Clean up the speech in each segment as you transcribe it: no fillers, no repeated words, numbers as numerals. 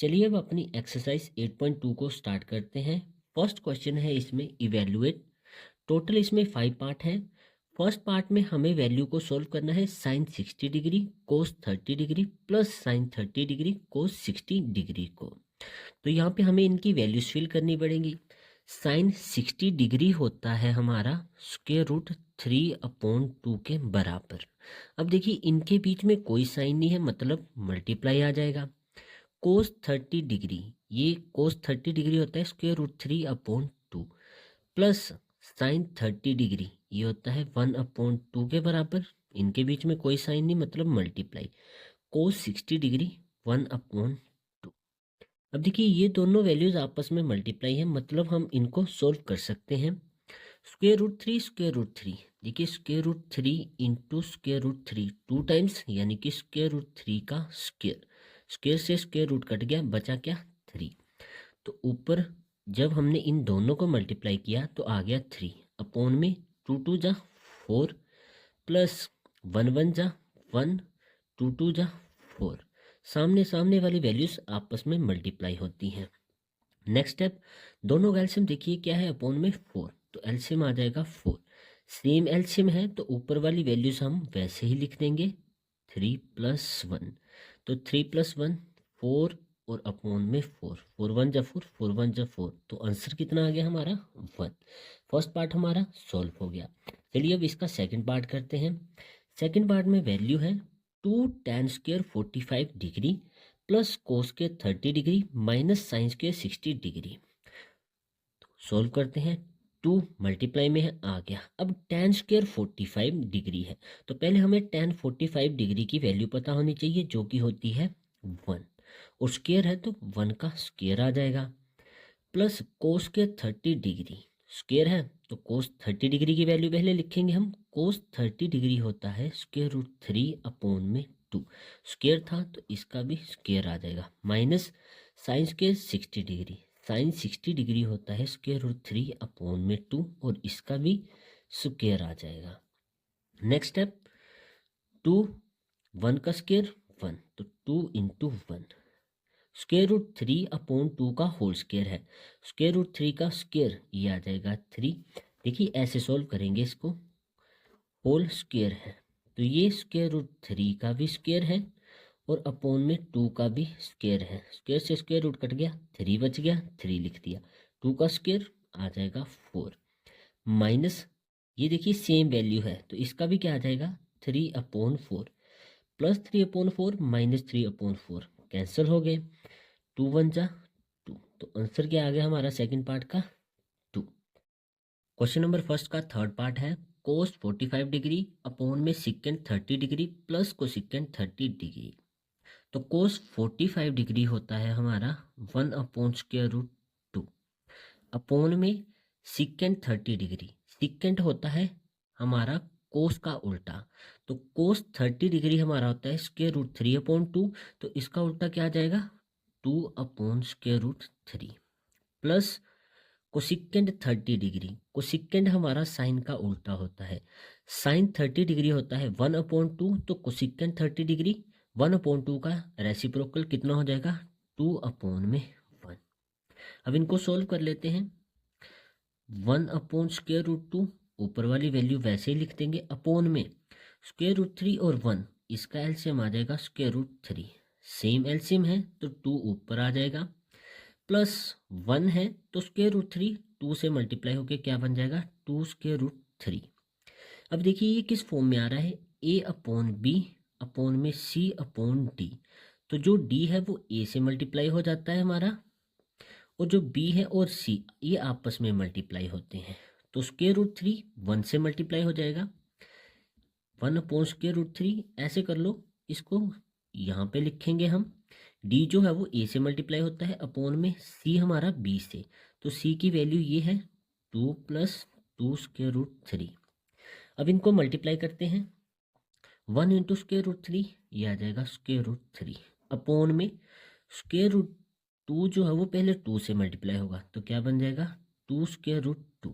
चलिए अब अपनी एक्सरसाइज 8.2 को स्टार्ट करते हैं। फर्स्ट क्वेश्चन है इसमें इवेल्युएट। टोटल इसमें 5 पार्ट हैं। फर्स्ट पार्ट में हमें वैल्यू को सोल्व करना है sine 60 degree cos 30 degree plus sine 30 degree cos 60 degree को। तो यहाँ पे हमें इनकी वैल्यूज फिल करनी पड़ेंगी। साइन 60 डिग्री होता है हमारा स्क्वायर रूट 3/2 के बराबर। अब देखिए इनके बीच में कोई साइन नहीं है, मतलब मल्टीप्लाई आ जाएगा। कोस 30 डिग्री, ये कोस 30 डिग्री होता है square root 3/2 plus sine 30 degree ये होता है 1/2 के बराबर। इनके बीच में कोई साइन नहीं, मतलब मल्टीप्लाई। कोस 60 डिग्री 1/2। अब देखिए ये दोनों वैल्यूज आपस में मल्टीप्लाई है, मतलब हम इनको सोल्व कर सकते हैं। स्क्वायर रूट थ्री देखिए square root 3 into square root 3 2 times, यानी कि स्क्वायर रूट 3 का स्क्वायर। स्क्वायर से स्क्वायर रूट कट गया, बचा क्या 3। तो ऊपर जब हमने इन दोनों को मल्टीप्लाई किया तो आ गया 3 अपॉन में 2 2 जा 4 प्लस 1 1 जा 1 2 2 जा 4। सामने सामने वाली वैल्यूज आपस में मल्टीप्लाई होती हैं। नेक्स्ट स्टेप, दोनों का एलसीएम देखिए क्या है, अपॉन में 4, तो एलसीएम आ जाएगा 4। सेम एलसीएम है तो ऊपर वाली वैल्यूज हम वैसे ही लिख देंगे 3 + 1। तो 3 + 1 4 और अपॉन में 4, 4 1 जा 4 4 1 जा 4, तो आंसर कितना आ गया हमारा 1। फर्स्ट पार्ट हमारा सॉल्व हो गया। चलिए अब इसका सेकंड पार्ट करते हैं। सेकंड पार्ट में वैल्यू है 2 tan square 45 degree plus cos square 30 degree minus sine square 60 degree. Solve करते हैं। 2 मल्टीप्लाई में है, आ गया। अब tan स्क्वायर 45 डिग्री है, तो पहले हमें tan 45 डिग्री की वैल्यू पता होनी चाहिए, जो कि होती है 1, और स्क्वायर है तो 1 का स्क्वायर आ जाएगा। Plus cos square 30 degree, square है तो कोस 30 डिग्री की वैल्यू पहले लिखेंगे हम। कोस 30 डिग्री होता है स्क्वायर रूट 3/2, स्क्वायर था तो इसका भी स्क्वायर आ जाएगा। Minus sine square 60 degree, sine 60 degree होता है स्क्वायर रूट 3/2 और इसका भी स्क्वायर आ जाएगा। नेक्स्ट स्टेप, 2 1 का स्क्वायर 1, तो 2 × 1 स्क्वायर रूट 3/2 का होल स्क्वायर है। स्क्वायर रूट 3 का स्क्वायर ये आ जाएगा 3। देखिए ऐसे सोल्व करेंगे इसको, होल स्क्वायर है तो ये स्क्वायर रूट 3 का भी स्क्वायर है और अपॉन में 2 का भी स्क्वायर है। स्क्वायर से स्क्वायर रूट कट गया, 3 बच गया, 3 लिख दिया। 2 का स्क्वायर आ जाएगा 4 माइनस ये देखिए सेम वैल्यू है तो इसका भी क्या आ जाएगा 3/4 प्लस 3/4 माइनस 3/4 कैंसिल हो गए। 2 1 जा 2, तो आंसर क्या आ गया हमारा सेकंड पार्ट का 2। क्वेश्चन नंबर फर्स्ट का थर्ड पार्ट है कोस 45 डिग्री अपॉन में secant 30 degree plus cosecant 30 degree. तो कोस 45 डिग्री होता है हमारा 1/√2 अपॉन में सिकेंड 30 डिग्री। सिकेंड होता है हमारा कोस का उल्टा, तो कोस 30 डिग्री हमारा होता है स्क्वायर रूट 3/2, तो इसका उल्टा क्या आ जाएगा 2/√3 प्लस कोसिकेंड 30 डिग्री। कोसिकेंड हमारा साइन का उल्टा होता है। साइन 30 डिग्री होता है 1/2, तो कोसिकेंड 30 डिग्री 1/2 का रेसिप्रोकल कितना हो जाएगा 2/1। अब इनको सोल्व कर लेते हैं। 1/√2 ऊपर वाली वैल्यू वैसे ही लिख देंगे, अपॉन में स्क्वायर रूट 3 और 1, इसका एलसीएम आ जाएगा स्क्वायर रूट 3। सेम एलसीएम है तो 2 ऊपर आ जाएगा, प्लस 1 है तो स्क्वायर रूट 3 2 से मल्टीप्लाई होके क्या बन जाएगा 2√3। अब देखिए ये किस फॉर्म में आ रहा है, a/b अपॉन में c/d। तो जो d है वो a से मल्टीप्लाई हो जाता है हमारा, और जो b है और c ये आपस में मल्टीप्लाई होते हैं। तो स्क्वायर रूट 3 1 से मल्टीप्लाई हो जाएगा, 1/√3। ऐसे कर लो इसको, यहाँ पे लिखेंगे हम। d जो है वो a से मल्टीप्लाई होता है अपॉन में c हमारा b से, तो c की वैल्यू ये है 2 + 2√3। अब इनको मल्टीप्लाई करते हैं। 1 × √3 ये आ जाएगा √3 अपॉन में स्क्वायर रूट 2 जो है वो पहले 2 से मल्टीप्लाई होगा, तो क्या बन जाएगा 2√2।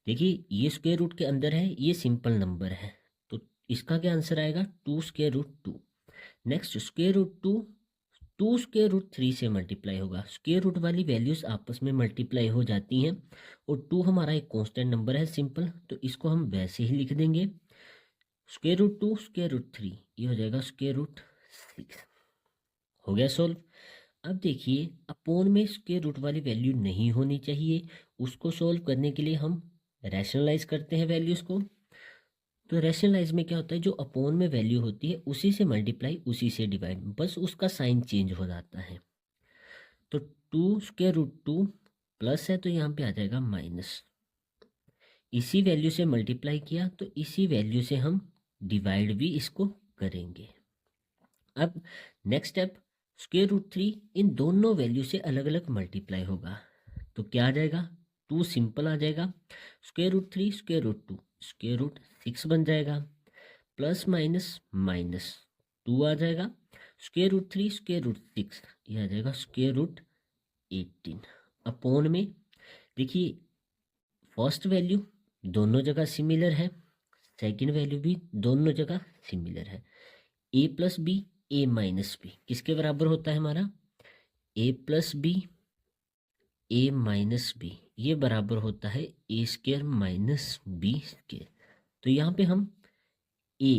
देखिए ये स्क्वायर रूट के अंदर है, ये सिंपल नंबर है, तो इसका क्या आंसर आएगा 2√2। Next square root 2 2 square root 3 से मल्टीप्लाई होगा। स्क्वायर रूट वाली वैल्यूज आपस में मल्टीप्लाई हो जाती हैं और 2 हमारा एक कांस्टेंट नंबर है सिंपल, तो इसको हम वैसे ही लिख देंगे। स्क्वायर रूट 2 स्क्वायर रूट 3 ये हो जाएगा स्क्वायर रूट 6। हो गया सोल्व। अब देखिए अपोन में स्क्वायर रूट वाली वैल्यू नहीं होनी चाहिए, उसको सोल्व करने के लिए हम रैशनलाइज करते हैं वैल्यूज को। तो रैशनलाइज में क्या होता है, जो अपोन में वैल्यू होती है उसी से मल्टीप्लाई उसी से डिवाइड, बस उसका साइन चेंज हो जाता है। तो 2 स्क्वायर रूट 2 प्लस है तो यहाँ पे आ जाएगा माइनस, इसी वैल्यू से मल्टीप्लाई किया तो इसी वैल्यू से हम डिवाइड भी इसको करेंगे। अब नेक्स्ट स्टेप, स्क्वायर रूट 3 इन दोनों वैल्यू से अलग अलग मल्टीप्लाई होगा तो क्या आ जाएगा, 2 सिंपल आ जाएगा, square root 3 square root 2 square root 6 बन जाएगा, प्लस माइनस माइनस 2 आ जाएगा, स्क्वायर रूट 3 स्क्वायर रूट 6 ये आ जाएगा स्क्वायर रूट 18। अपोन में देखिए फर्स्ट वैल्यू दोनों जगह सिमिलर है, सेकंड वैल्यू भी दोनों जगह सिमिलर है। ए प्लस बी ए माइनस बी किसके बराबर होता है हमारा, ए प्लस बी ए माइनस बी ये बराबर होता है ए स्क्वायर माइनस बी स्क्वायर। तो यहाँ पे हम ए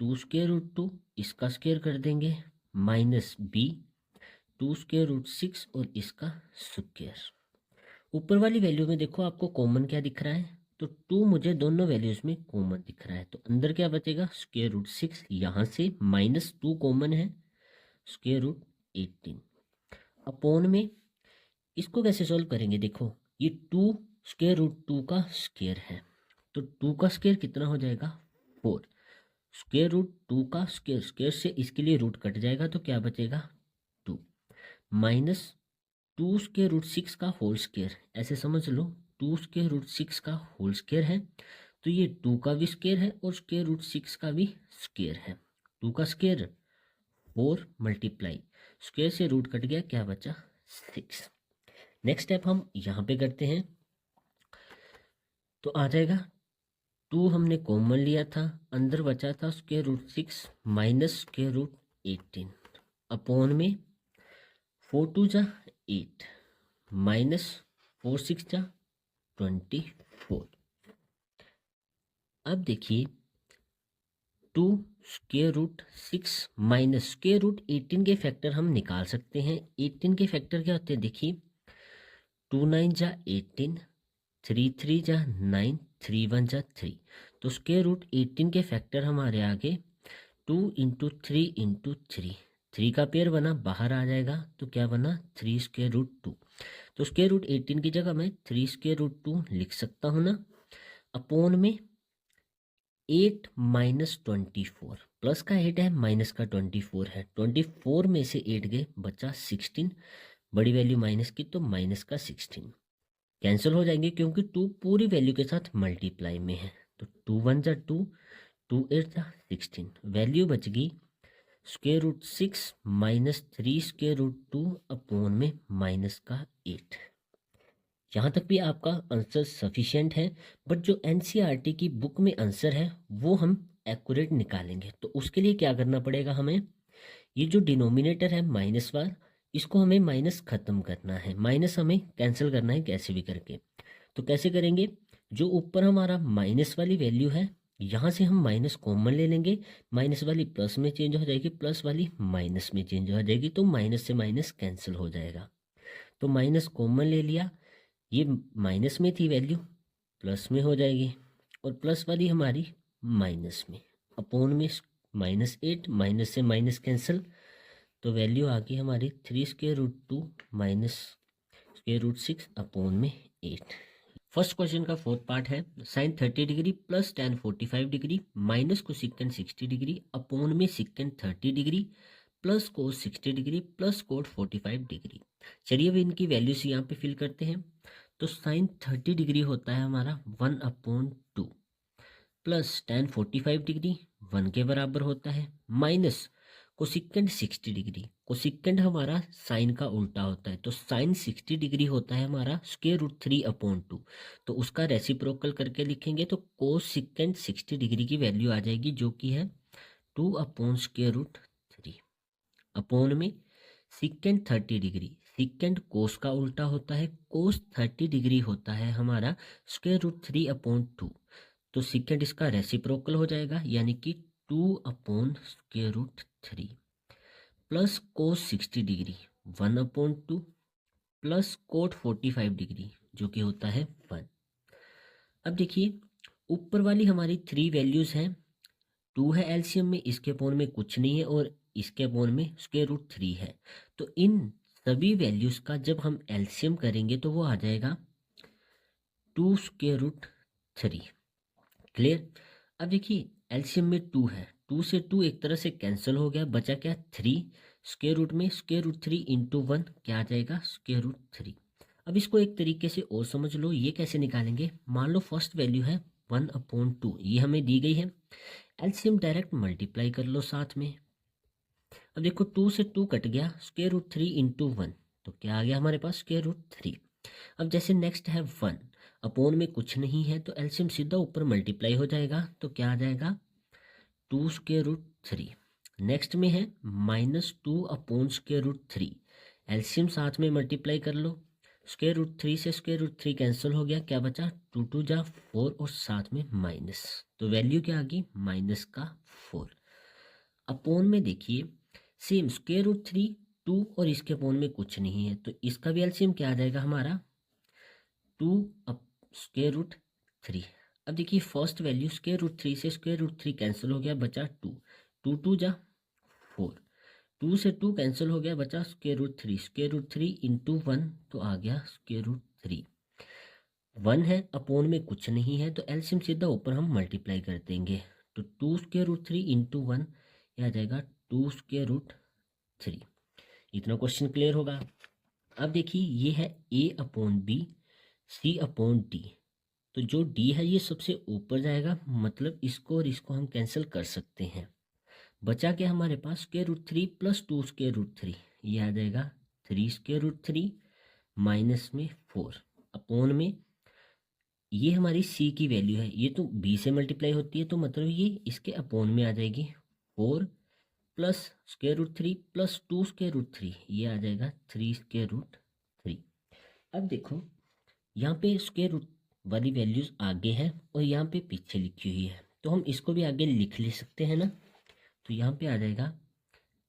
2 स्क्वायर रूट 2 इसका स्क्वायर कर देंगे, माइनस बी 2 स्क्वायर रूट 6 और इसका स्क्वायर। ऊपर वाली वैल्यू में देखो आपको कॉमन क्या दिख रहा है, तो 2 मुझे दोनों वैल्यूज में कॉमन दिख रहा है, तो अंदर क्या बचेगा स्क्वायर रूट 6, यहाँ से माइनस 2 कॉमन है स्क्वायर रूट 18। अपोन में इसको कैसे सॉल्व करेंगे, देखो ये 2 स्क्वायर रूट 2 का स्क्वायर है, तो 2 का स्क्वायर कितना हो जाएगा 4, स्क्वायर रूट 2 का स्क्वायर, स्क्वायर से इसके लिए रूट कट जाएगा तो क्या बचेगा 2, माइनस 2 स्क्वायर रूट 6 का होल स्क्वायर, ऐसे समझ लो 2 स्क्वायर रूट 6 का होल स्क्वायर है, तो ये 2 का भी स्क्वायर है और स्क्वायर रूट 6 का भी स्क्वायर है। 2 का स्क्वायर 4 मल्टीप्लाई स्क्वायर से रूट कट गया, क्या बचा 6। नेक्स्ट स्टेप हम यहाँ पे करते हैं, तो आ जाएगा 2 हमने कॉमन लिया था, अंदर बचा था square root 6 minus square root 18, upon में 4 2 जा 8 माइनस 4 6 जा 24। अब देखिए 2 square root 6 minus square root 18 के फैक्टर हम निकाल सकते हैं। 18 के फैक्टर क्या होते हैं, देखिए 2 9 जा 18, 3 3 जा 9, 3 1 जा 3, तो स्क्वायर रूट 18 के फैक्टर हमारे आगे 2 इंटू 3 इंटू 3, 3 का पेयर बना बाहर आ जाएगा तो क्या बना 3 स्क्वायर रूट 2, तो स्क्वायर रूट 18 की जगह मैं 3 स्क्वायर रूट 2 लिख सकता हूँ ना। अपॉन में 8 माइनस 24, प्लस का 8 है माइनस का 24 है, 24 में से 8 गए बचा 16, बड़ी वैल्यू माइनस की तो माइनस का 16 कैंसिल हो जाएंगे क्योंकि 2 पूरी वैल्यू के साथ मल्टीप्लाई में है, तो 2 1 जा 2 2 8 जा 16, वैल्यू बच गई square root 6 minus 3 square root 2 upon में माइनस का 8। यहाँ तक भी आपका आंसर सफिशिएंट है, बट जो एनसीईआरटी की बुक में आंसर है वो हम एक्यूरेट निकालेंगे, तो उसके लिए क्या करना पड़ेगा हमें, ये जो डिनोमिनेटर है माइनस वाला इसको हमें माइनस खत्म करना है, माइनस हमें कैंसिल करना है कैसे भी करके। तो कैसे करेंगे, जो ऊपर हमारा माइनस वाली वैल्यू है यहाँ से हम माइनस कॉमन ले लेंगे, माइनस वाली प्लस में चेंज हो जाएगी, प्लस वाली माइनस में चेंज हो जाएगी, तो माइनस से माइनस कैंसिल हो जाएगा। तो माइनस कॉमन ले लिया, ये माइनस में थी वैल्यू प्लस में हो जाएगी और प्लस वाली हमारी माइनस में, अपॉन में माइनस 8, माइनस से माइनस कैंसिल, तो वैल्यू आ गई हमारी 3 square root 2 minus square root 6 upon में 8। फर्स्ट क्वेश्चन का फोर्थ पार्ट है, sine 30 degree plus tan 45 degree minus cosecant 60 degree upon में second 30 degree plus cos 60 degree plus cot 45 degree. चलिए अब इनकी वैल्यूज यहाँ पे फिल करते हैं। तो साइन 30 डिग्री होता है हमारा 1/2 प्लस tan 45 डिग्री 1 के बराबर होता है, माइनस कोसेकंड 60 डिग्री, कोसेकंड हमारा साइन का उल्टा होता है, तो साइन 60 डिग्री होता है हमारा स्क्वायर रूट 3/2, तो उसका रेसिप्रोकल करके लिखेंगे तो कोसेकंड 60 डिग्री की वैल्यू आ जाएगी जो कि है 2 अपॉन स्क्वायर रूट 3 अपॉन में सिकेंड 30 डिग्री, सिकेंड कोस का उल्टा होता है, कोस 30 डिग्री होता है हमारा स्क्वायर रूट 3/2। तो सिकेंड इसका रेसिप्रोकल हो जाएगा, यानी कि 2/√3 plus cos 60 degree 1/2 plus cot 45 degree जो कि होता है 1। अब देखिए ऊपर वाली हमारी 3 वैल्यूज हैं, 2 है एलसीएम में, इसके अपॉन में कुछ नहीं है और इसके अपॉन में स्क्वायर रूट 3 है। तो इन सभी वैल्यूज का जब हम एलसीएम करेंगे तो वो आ जाएगा 2√3। क्लियर। अब देखिए एलसीएम में 2 है, 2 से 2 एक तरह से कैंसिल हो गया, बचा क्या 3। स्क्वायर रूट में स्क्वायर रूट 3 इंटू 1 क्या आ जाएगा स्क्वायर रूट 3। अब इसको एक तरीके से और समझ लो, ये कैसे निकालेंगे। मान लो फर्स्ट वैल्यू है 1/2, ये हमें दी गई है, एलसीएम डायरेक्ट मल्टीप्लाई कर लो साथ में। अब देखो 2 से 2 कट गया, स्क्वायर रूट 3 इंटू 1 तो क्या आ गया हमारे पास स्क्वायर रूट 3। अब जैसे नेक्स्ट है 1, अपॉन में कुछ नहीं है तो एलसीएम सीधा ऊपर मल्टीप्लाई हो जाएगा, तो क्या आ जाएगा 2√3। नेक्स्ट में है -2/√3, एलसीएम साथ में मल्टीप्लाई कर लो, स्क्वायर रूट 3 से स्क्वायर रूट 3 कैंसिल हो गया, क्या बचा 2 2 जा 4 और साथ में माइनस, तो वैल्यू क्या आ गई -4। अपॉन में देखिए सेम स्क्वायर रूट 3 2 और इसके अपॉन में कुछ नहीं है, तो इसका भी एलसीएम क्या आ जाएगा हमारा 2√3। अब देखिए फर्स्ट वैल्यू स्क्वायर रूट 3 से स्क्वायर रूट 3 कैंसिल हो गया, बचा 2 2 2 जा 4, 2 से 2 कैंसिल हो गया, बचा स्क्वायर रूट 3 इंटू 1 तो आ गया स्क्वायर रूट 3। 1 है अपॉन में कुछ नहीं है तो एलसीएम सीधा ऊपर हम मल्टीप्लाई कर देंगे, तो 2√3 इंटू 1 यह आ जाएगा 2√3। इतना क्वेश्चन क्लियर होगा। अब देखिए ये है a/b c/d, तो जो d है ये सबसे ऊपर जाएगा, मतलब इसको और इसको हम कैंसिल कर सकते हैं। बचा क्या हमारे पास स्क्वायर रूट 3 प्लस 2√3, ये आ जाएगा 3√3 माइनस में 4 अपॉन में ये हमारी c की वैल्यू है, ये तो b से मल्टीप्लाई होती है, तो मतलब ये इसके अपॉन में आ जाएगी 4 प्लस स्क्वायर रूट 3 प्लस 2√3, ये आ जाएगा 3√3। अब देखो यहाँ पे स्क्वायर रूट वाली वैल्यूज आगे है और यहाँ पे पीछे लिखी हुई है, तो हम इसको भी आगे लिख ले सकते हैं ना। तो यहाँ पे आ जाएगा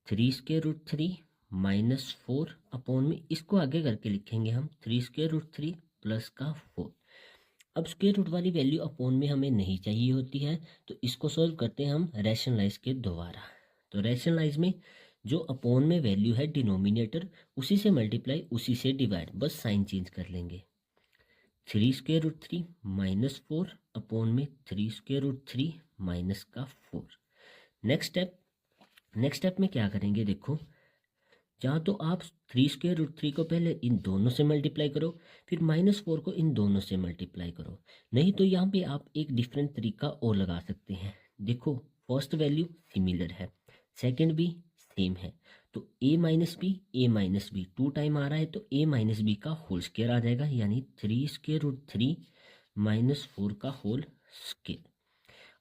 3√3 माइनस 4 अपॉन में, इसको आगे करके लिखेंगे हम 3√3 प्लस का 4। अब स्क्वायर रूट वाली वैल्यू अपॉन में हमें नहीं चाहिए होती है, तो इसको सॉल्व करते हैं हम रैशनलाइज के द्वारा। तो रैशनलाइज में जो अपॉन में वैल्यू है डिनोमिनेटर उसी से मल्टीप्लाई उसी से डिवाइड, बस साइन चेंज कर लेंगे। 3√3 माइनस 4 अपॉन में 3√3 माइनस का 4। नेक्स्ट स्टेप में क्या करेंगे, देखो जहाँ तो आप 3√3 को पहले इन दोनों से मल्टीप्लाई करो, फिर -4 को इन दोनों से मल्टीप्लाई करो, नहीं तो यहाँ पे आप एक डिफरेंट तरीका और लगा सकते हैं। देखो फर्स्ट वैल्यू सिमिलर है, सेकंड भी सेम है, तो a-b 2 टाइम आ रहा है तो a-b का होल स्क्वायर आ जाएगा, यानी 3√3 माइनस 4 का होल स्क्वायर।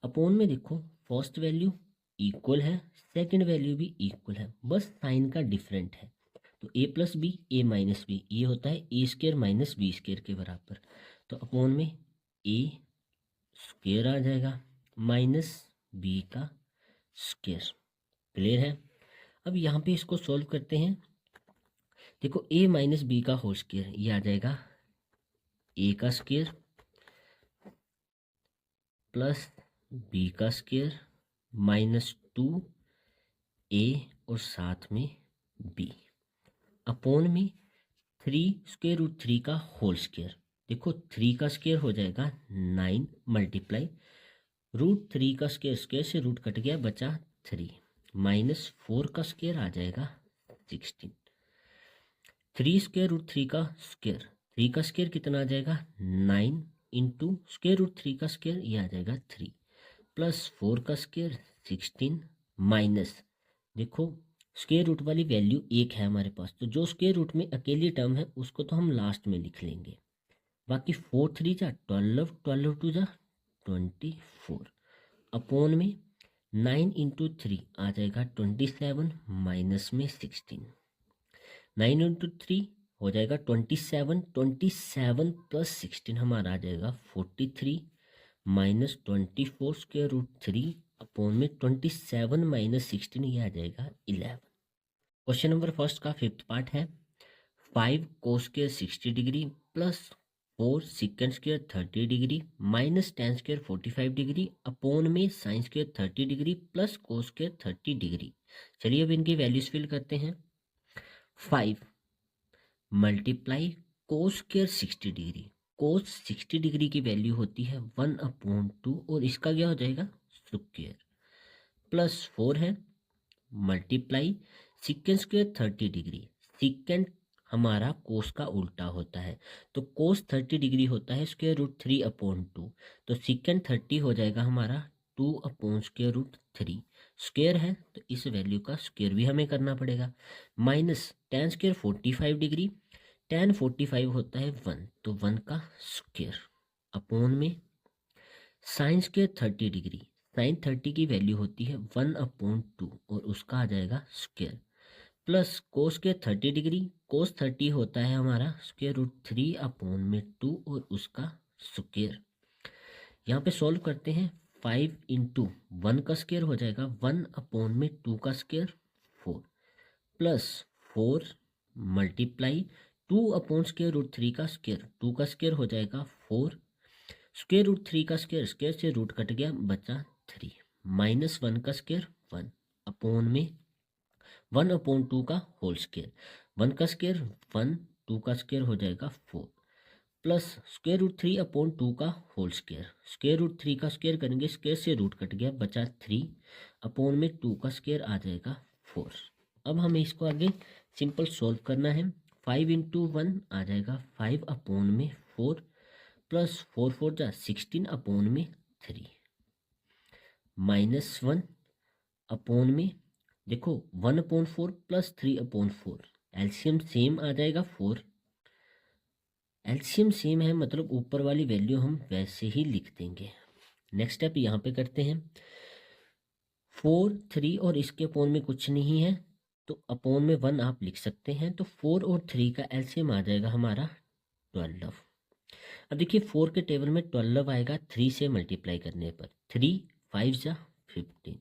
अपॉन में देखो फर्स्ट वैल्यू इक्वल है, सेकंड वैल्यू भी इक्वल है, बस साइन का डिफरेंट है। तो a+b a-b ये होता है a² माइनस b² के बराबर, तो अपॉन में a स्क्वायर आ जाएगा माइनस b का स्क्वायर। क्लियर है। अब यहाँ पे इसको सॉल्व करते हैं। देखो a-b का होल स्क्वायर ये आ जाएगा a का स्क्वायर प्लस b का स्क्वायर माइनस 2a और साथ में b अपॉन में 3√3 का होल स्क्वायर। देखो 3 का स्क्वायर हो जाएगा 9 मल्टीप्लाई √3 का स्क्वायर, स्क्वायर से रूट कट गया बचा 3 माइनस 4 का स्क्वायर आ जाएगा 16। 3√3 का स्क्वायर, 3 का स्क्वायर कितना आ जाएगा 9 इंटू स्क्वायर रूट 3 का स्क्वायर ये आ जाएगा 3 प्लस 4 का स्क्वायर 16 माइनस, देखो स्क्वायर रूट वाली वैल्यू 1 है हमारे पास, तो जो स्क्वायर रूट में अकेली टर्म है उसको तो हम लास्ट में लिख लेंगे। बाकी 4 3 जा 12, 12 2 जा 24 अपॉन में 9 इंटू 3 आ जाएगा 27 माइनस में 16। 9 इंटू 3 हो जाएगा 27, 27 प्लस 16 हमारा आ जाएगा 43 माइनस 24 स्क्वायर रूट 3 अपॉन में 27 माइनस 16 ये आ जाएगा 11। क्वेश्चन नंबर फर्स्ट का फिफ्थ पार्ट है 5 cos square 60 degree plus 4 second square 30 degree minus tan square 45 degree upon में sine square 30 degree plus cos square 30 degree. चलिए अब इनकी वैल्यूज फिल करते हैं। 5 multiply cos square 60 degree, cos 60 degree की value होती है 1/2 और इसका क्या हो जाएगा स्क्वायर, प्लस 4 है multiply second square 30 degree, second हमारा कोस का उल्टा होता है तो कोस 30 डिग्री होता है स्क्वायर रूट 3/2, तो सेकंड 30 हो जाएगा हमारा 2/√3, स्क्वायर है तो इस वैल्यू का स्क्वायर भी हमें करना पड़ेगा, minus tan square 45 degree, ten 45 होता है 1 तो 1 का स्क्वायर अपॉन में साइन स्क्वायर 30 डिग्री, साइन 30 की वैल्यू होती है 1/2 और उसका आ जाएगा स्क्वायर, प्लस कोस के 30 डिग्री, कोस 30 होता है हमारा स्क्वायर रूट 3/2 और उसका स्क्वायर। यहाँ पे सॉल्व करते हैं 5 इंटू 1 का स्क्वायर हो जाएगा 1/2 का स्क्वायर 4 प्लस 4 मल्टीप्लाई 2/√3 का स्क्वायर, 2 का स्क्वायर हो जाएगा 4 स्क्वायर रूट 3 का स्क्वायर, स्क्वायर से रूट कट गया बचा 3 माइनस 1 का स्क्वायर 1 अपॉन में 1/2 का होल स्क्वायर, 1 का स्क्वायर 1, 2 का स्क्वायर हो जाएगा 4 प्लस स्क्वायर रूट 3/2 का होल स्क्वायर, स्क्वायर रूट 3 का स्क्वायर करेंगे स्क्वायर से रूट कट गया बचा 3 अपॉन में 2 का स्क्वायर आ जाएगा 4। अब हमें इसको आगे सिंपल सॉल्व करना है। 5 इंटू 1 आ जाएगा 5/4 प्लस 4 4 जा 16/3 माइनस 1 अपॉन में देखो 1/4 प्लस 3/4 एलसीएम सेम आ जाएगा 4, एलसीएम सेम है मतलब ऊपर वाली वैल्यू हम वैसे ही लिख देंगे। नेक्स्ट स्टेप यहाँ पे करते हैं 4 3 और इसके अपॉन में कुछ नहीं है तो अपॉन में 1 आप लिख सकते हैं, तो 4 और 3 का एलसीएम आ जाएगा हमारा 12। अब देखिए 4 के टेबल में 12 आएगा 3 से मल्टीप्लाई करने पर, 3 5 जा 15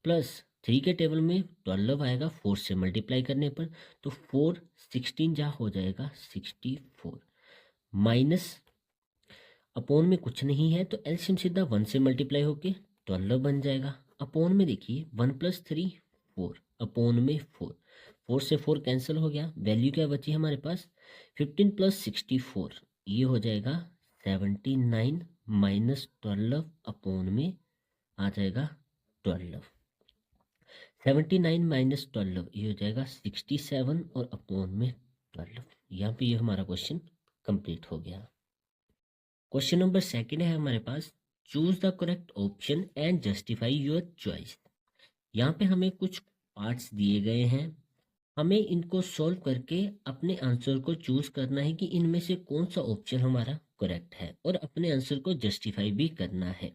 प्लस 3 के टेबल में 12 आएगा 4 से मल्टीप्लाई करने पर, तो 4 16 जा हो जाएगा 64 माइनस अपॉन में कुछ नहीं है तो एलसीएम सीधा 1 से मल्टीप्लाई होके 12 बन जाएगा। अपॉन में देखिए 1 + 3 4 अपॉन में 4, 4 से 4 कैंसिल हो गया, वैल्यू क्या बची हमारे पास 15 + 64 ये हो जाएगा 79 माइनस 12 अपॉन में आ जाएगा 12, 79 माइनस 12 ये हो जाएगा 67 और अपॉन में 12। यहाँ पे ये हमारा क्वेश्चन कंप्लीट हो गया। क्वेश्चन नंबर सेकंड है हमारे पास choose the correct option and justify your choice. यहाँ पे हमें कुछ पार्ट्स दिए गए हैं, हमें इनको सॉल्व करके अपने आंसर को चूज करना है कि इनमें से कौन सा ऑप्शन हमारा करेक्ट है और अपने आंसर को जस्टिफाई भी करना है।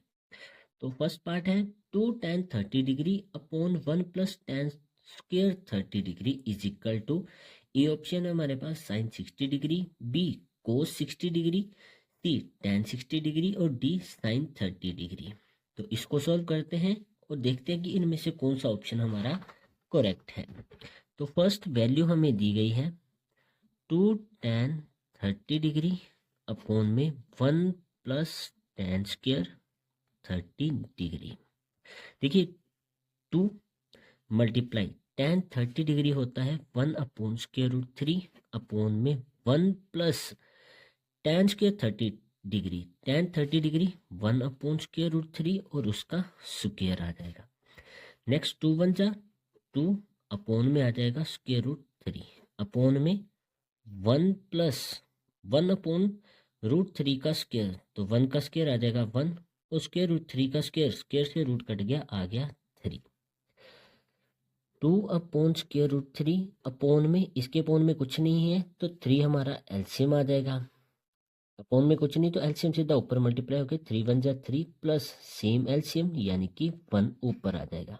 तो फर्स्ट पार्ट है 2 tan 30 degree upon 1 + tan square 30 degree is equal to, A option है हमारे पास sine 60 degree, B cos 60 degree, C tan 60 degree और डी साइन 30 डिग्री। तो इसको सॉल्व करते हैं और देखते हैं कि इनमें से कौन सा ऑप्शन हमारा करेक्ट है। तो फर्स्ट वैल्यू हमें दी गई है 2 tan 30 डिग्री अपॉन में 1 + tan स्क्वायर 30 डिग्री। देखिए 2 मल्टीप्लाई tan 30 डिग्री होता है 1/√3 अपॉन में 1 + tan square 30 degree, tan 30 degree 1/√3 और उसका स्क्वायर आ जाएगा। नेक्स्ट 2 1 जा 2 अपॉन में आ जाएगा √3 अपॉन में 1 + 1/√3 का स्क्वायर, तो 1 का स्क्वायर आ जाएगा 1 और √3 का स्क्वायर, स्क्वायर से रूट कट गया आ गया 3, 2/√3 अपॉन में इसके अपॉन में कुछ नहीं है तो 3 हमारा एलसीएम आ जाएगा, अपॉन में कुछ नहीं तो एलसीएम सीधा ऊपर मल्टीप्लाई होकर 3 1 जा 3 प्लस सेम एलसीएम यानी कि 1 ऊपर आ जाएगा,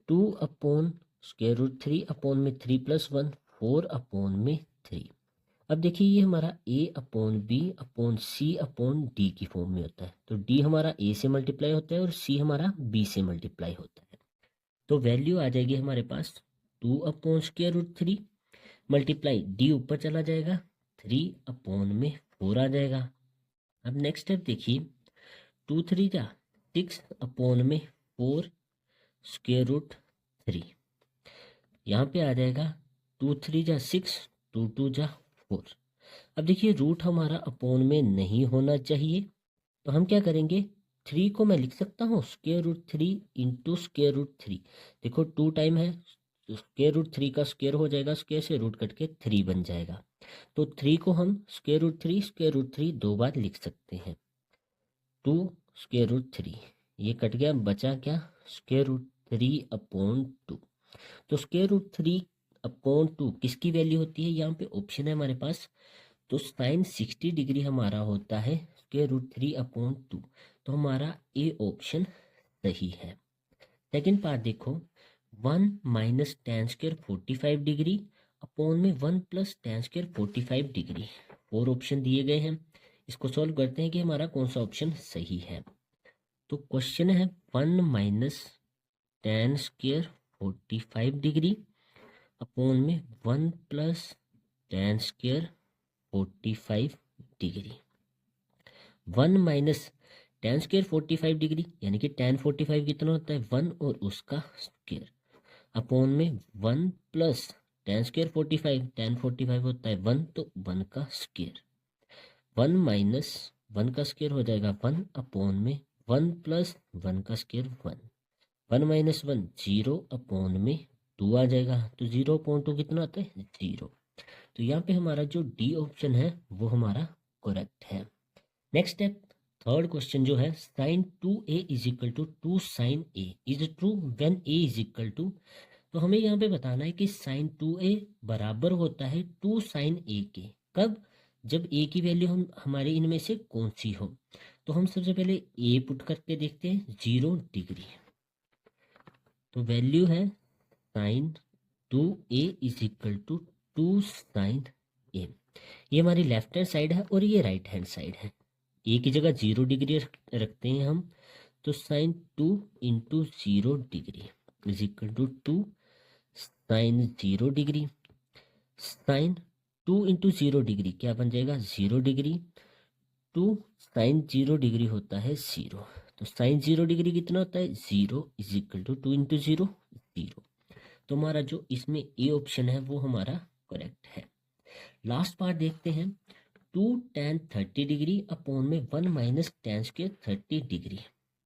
2/√3 अपॉन में 3 + 1 4/3। अब देखिए ये हमारा A/B/C/D की फॉर्म में होता है, तो D हमारा A से मल्टीप्लाई होता है और C हमारा B से मल्टीप्लाई होता है। तो वैल्यू आ जाएगी हमारे पास 2/√3 मल्टीप्लाई D ऊपर चला जाएगा, 3/4 आ जाएगा। अब नेक्स्ट स्टेप देखिए, 2×3 जा 6/4√3, यहाँ पे आ जाएगा 2×3 जा 6, 2×2 जा 4। अब देखिए रूट हमारा अपॉन में नहीं होना चाहिए, तो हम क्या करेंगे, 3 को मैं लिख सकता हूँ √3 इंटू √3। देखो 2 टाइम है तो √3 का स्क्वायर हो जाएगा, स्क्वायर से रूट कट के 3 बन जाएगा। तो 3 को हम √3 दो बार लिख सकते हैं, 2 √3, ये कट गया, बचा क्या √3/2। तो √3/2 किसकी वैल्यू होती है, यहाँ पे ऑप्शन है हमारे पास, तो साइन 60 डिग्री हमारा होता है √3/2। तो हमारा ए ऑप्शन सही है। सेकंड पार्ट देखो, 1 minus tan square 45 degree upon में 1 plus tan square 45 degree, 4 option दिए गए हैं। इसको सॉल्व करते हैं कि हमारा कौन सा ऑप्शन सही है। तो क्वेश्चन है 1 minus tan square 45 degree upon में 1 plus tan square 45 degree. 1 minus tan square 45 degree यानी कि tan 45 कितना होता है 1 और उसका स्क्वायर, अपॉन में 1 प्लस tan स्क्वायर 45, tan 45 होता है 1 तो 1 का स्क्वायर, 1 माइनस 1 का स्क्वायर हो जाएगा 1 अपॉन में 1 प्लस 1 का स्क्वायर 1, 1 माइनस 1 0 अपॉन में 2 आ जाएगा, तो 0/2 कितना आता है 0। तो यहाँ पे हमारा जो डी ऑप्शन है वो हमारा करेक्ट है। नेक्स्ट स्टेप, थर्ड क्वेश्चन जो है, sine 2a is equal to 2 sine a is true when a is equal to. तो हमें यहाँ पे बताना है कि साइन 2a बराबर होता है 2 साइन a के, कब, जब a की वैल्यू हम हमारे इनमें से कौन सी हो। तो हम सबसे पहले a पुट करके देखते हैं, 0 डिग्री, तो वैल्यू है sine 2a is equal to 2 sine a। ये हमारी लेफ्ट हैंड साइड है और ये राइट हैंड साइड है, ए की जगह 0 डिग्री रखते हैं हम, तो sine 2 into 0 degree is equal to 2 sine 0 degree. Sine 2 into 0 degree क्या बन जाएगा 0 डिग्री, 2 साइन 0 डिग्री होता है 0, तो साइन 0 डिग्री कितना होता है 0 इज इक्वल टू 2 इंटू 0 0। तो हमारा जो इसमें ए ऑप्शन है वो हमारा करेक्ट है। लास्ट पार्ट देखते हैं, 2 tan 30 डिग्री अपॉन में 1 minus tan square 30 degree,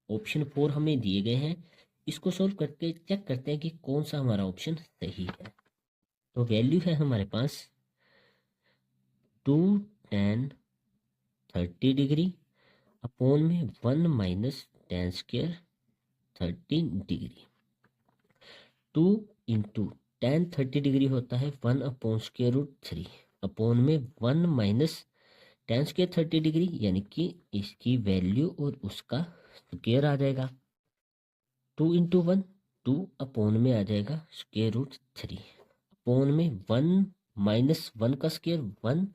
option 4 हमें दिए गए हैं। इसको सोल्व करके चेक करते हैं कि कौन सा हमारा ऑप्शन सही है। तो वैल्यू है हमारे पास 2 tan 30 डिग्री अपॉन में 1 minus tan square 30 degree, 2 into tan 30 degree होता है 1/√3 अपॉन में 1 माइनस tan स्क्वायर 30 डिग्री यानी कि इसकी वैल्यू और उसका स्क्वायर आ जाएगा, 2 इंटू 1 2 अपॉन में आ जाएगा √3 अपॉन में 1 माइनस 1 का स्क्वायर 1,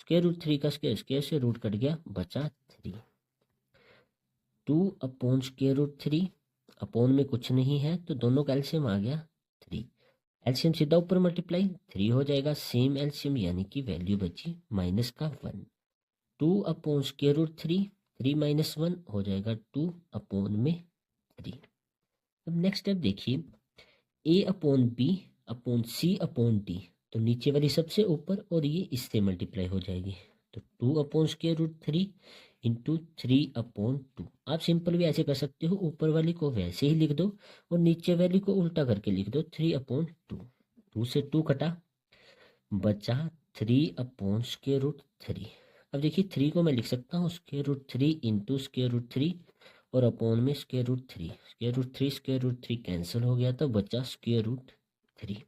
√3 का स्क्वायर, स्क्वायर से रूट कट गया, बचा 3, 2 अपॉन √3 अपॉन में कुछ नहीं है तो दोनों का एलसीएम आ गया 3, एलसीएम सीधा ऊपर मल्टीप्लाई 3 हो जाएगा, सेम एलसीएम यानी कि वैल्यू बची माइनस का 1, 2 अपॉन √3, 3 माइनस 1 हो जाएगा 2 अपॉन में 3। अब नेक्स्ट स्टेप देखिए, a upon B upon C upon D, तो नीचे वाली सबसे ऊपर और ये इससे मल्टीप्लाई हो जाएगी, तो 2 अपॉन √3 इंटू 3/2। आप सिंपल भी ऐसे कर सकते हो, ऊपर वाली को वैसे ही लिख दो और नीचे वाली को उल्टा करके लिख दो 3/2, 2 से 2 कटा, बचा 3/√3। अब देखिए 3 को मैं लिख सकता हूँ √3 इंटू √3 और अपॉन में √3 कैंसिल हो गया, तो बचा √3।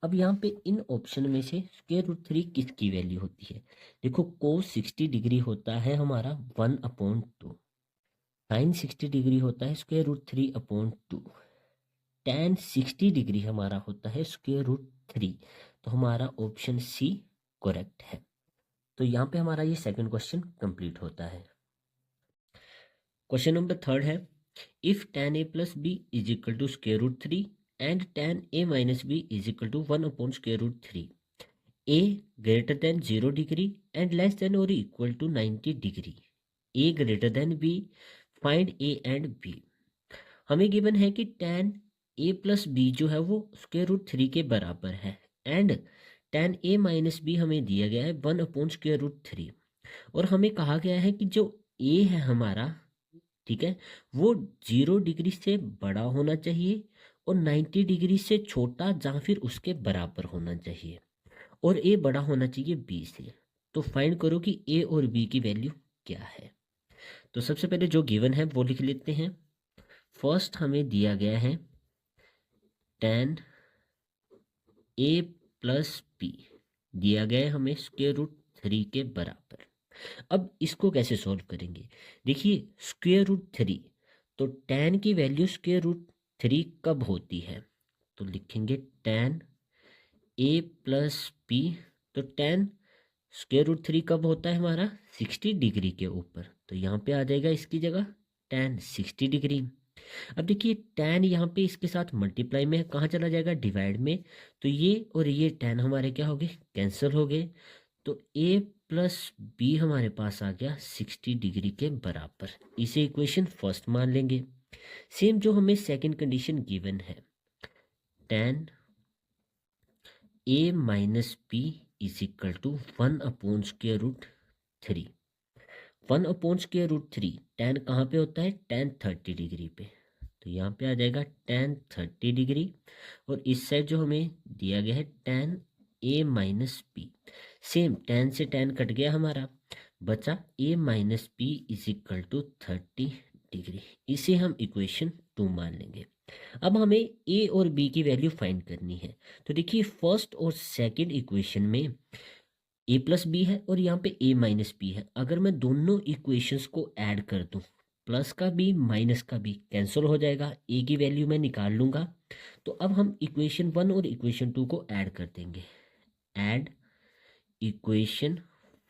अब यहाँ पे इन ऑप्शन में से √3 किसकी वैल्यू होती है, देखो cos 60 डिग्री होता है हमारा 1/2, sin 60 डिग्री होता है √3/2, tan 60 डिग्री हमारा होता है √3, तो हमारा ऑप्शन सी करेक्ट है। तो यहाँ पे हमारा ये सेकंड क्वेश्चन कंप्लीट होता है। क्वेश्चन नंबर थर्ड है, if tan a plus B is equal to square root 3 and tan a minus B is equal to 1 upon square root 3, a greater than 0 degree and less than और equal to 90 degree, a greater than b, find a and b। हमें given है कि tan a plus B जो है वो square root 3 के बराबर है and tan a minus B हमें दिया गया है 1 अपॉन स्क्वायर रूट 3, और हमें कहा गया है कि जो a है हमारा, ठीक है, वो 0 डिग्री से बड़ा होना चाहिए और 90 डिग्री से छोटा या फिर उसके बराबर होना चाहिए, और ए बड़ा होना चाहिए बी से। तो फाइंड करो कि ए और बी की वैल्यू क्या है। तो सबसे पहले जो गिवन है वो लिख लेते हैं। फर्स्ट हमें दिया गया है tan a प्लस बी, दिया गया है हमें स्क्वायर रूट 3 के बराबर। अब इसको कैसे सॉल्व करेंगे? देखिए स्क्वायर रूट 3, तो tan की वैल्यू स्क्वायर रूट 3 कब होती है? तो लिखेंगे tan a प्लस बी, तो tan स्क्वायर रूट 3 कब होता है हमारा? 60 डिग्री के ऊपर, तो यहाँ पे आ जाएगा इसकी जगह tan 60 डिग्री। अब देखिए tan यहाँ पे इसके साथ मल्टीप्लाई में कहाँ चला जाएगा? डिवाइड में, तो ये और ये tan हमारे क्या हो गए? कैंसिल हो गए। तो a प्लस बी हमारे पास आ गया 60 डिग्री के बराबर। इसे इक्वेशन फर्स्ट मान लेंगे। सेम जो हमें सेकंड कंडीशन गिवन है, tan a minus B is equal to 1 upon square root 3। 1 upon square root 3, tan कहाँ पे होता है? tan 30 डिग्री पे, तो यहाँ पे आ जाएगा tan 30 डिग्री, और इस साइड जो हमें दिया गया है tan a minus B, same tan से tan कट गया हमारा, बचा a minus B is equal to 30 degree. इसे हम इक्वेशन 2 मान लेंगे। अब हमें a और b की वैल्यू फाइंड करनी है। तो देखिए फर्स्ट और सेकंड इक्वेशन में a प्लस बी है और यहाँ पे a माइनस बी है। अगर मैं दोनों इक्वेशंस को ऐड कर दूँ, प्लस का b माइनस का b कैंसिल हो जाएगा, a की वैल्यू मैं निकाल लूँगा। तो अब हम इक्वेशन 1 और इक्वेशन 2 को ऐड कर देंगे। Add equation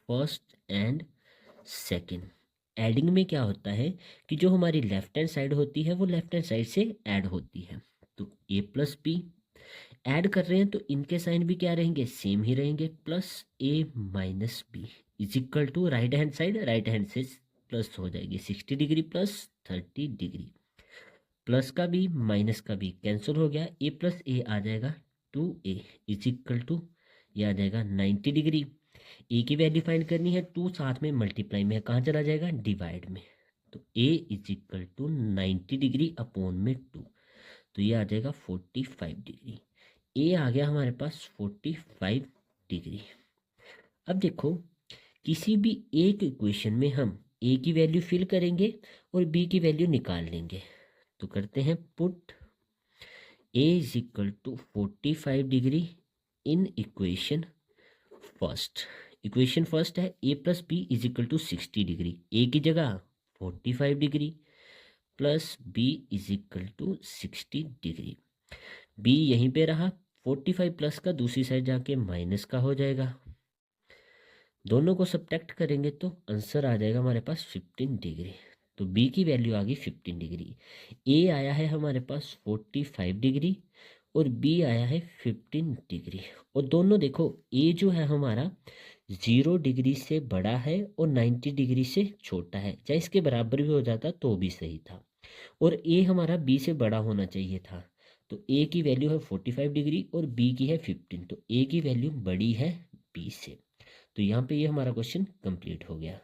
first and second. Adding में क्या होता है कि जो हमारी लेफ्ट हैंड साइड होती है वो लेफ्ट हैंड साइड से ऐड होती है। तो a प्लस बी ऐड कर रहे हैं तो इनके साइन भी क्या रहेंगे? सेम ही रहेंगे, plus a minus B is equal to right hand side, right hand से प्लस हो जाएगी 60 डिग्री प्लस 30 डिग्री, प्लस का भी माइनस का भी कैंसिल हो गया, a प्लस a आ जाएगा 2a इज इक्वल टू, ये आ जाएगा 90 डिग्री। a की वैल्यू फाइंड करनी है, 2 साथ में मल्टीप्लाई में कहाँ चला जाएगा? डिवाइड में, तो a is equal to 90 degree upon में 2, तो ये आ जाएगा 45 डिग्री। a आ गया हमारे पास 45 डिग्री। अब देखो किसी भी एक इक्वेशन में हम a की वैल्यू फिल करेंगे और b की वैल्यू निकाल लेंगे। तो करते हैं put a is equal to 45 degree in equation first. Equation first है a plus B is equal to 60 degree, a की जगह 45 degree plus b is equal to 60 degree. b यहीं पे रहा, 45 प्लस का दूसरी साइड जाके माइनस का हो जाएगा। दोनों को सब्ट्रैक्ट करेंगे तो आंसर आ जाएगा हमारे पास 15 डिग्री। तो b की वैल्यू आ गई 15 डिग्री। a आया है हमारे पास 45 डिग्री और b आया है 15 डिग्री। और दोनों देखो a जो है हमारा 0 डिग्री से बड़ा है और 90 डिग्री से छोटा है, चाहे इसके बराबर भी हो जाता तो भी सही था। और a हमारा b से बड़ा होना चाहिए था, तो a की वैल्यू है 45 डिग्री और b की है 15, तो a की वैल्यू बड़ी है b से। तो यहाँ पे ये हमारा क्वेश्चन कंप्लीट हो गया।